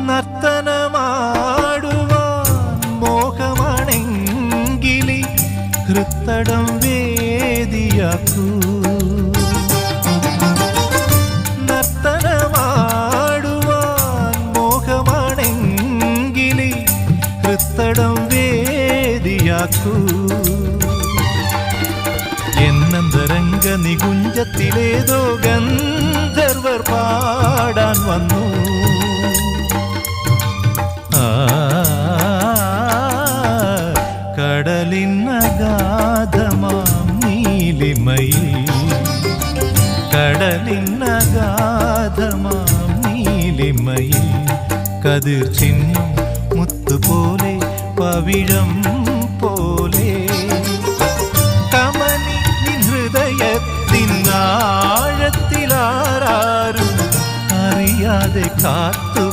നർത്തനമാടുവാൻ മോഹമാണെങ്കിലി ഹൃത്തടം വേദിയാക്കൂ. നർത്തനമാടുവാൻ മോഹമാണെങ്കിലി ഹൃത്തടം വേദിയാക്കൂ. എന്നന്തരംഗ നികുഞ്ചത്തിലേതോ ഗന്ധർവർ പാടാൻ വന്നു. കടലിനഗാധമാം നീലിമയിൽ, കടലിനഗാധമാം നീലിമയിൽ കതിർ ചിഹ്നം മുത്തുപോലെ പവിഴം പോലെ കമനി ഹൃദയത്തിനാഴത്തിലാരും അറിയാതെ കാത്തു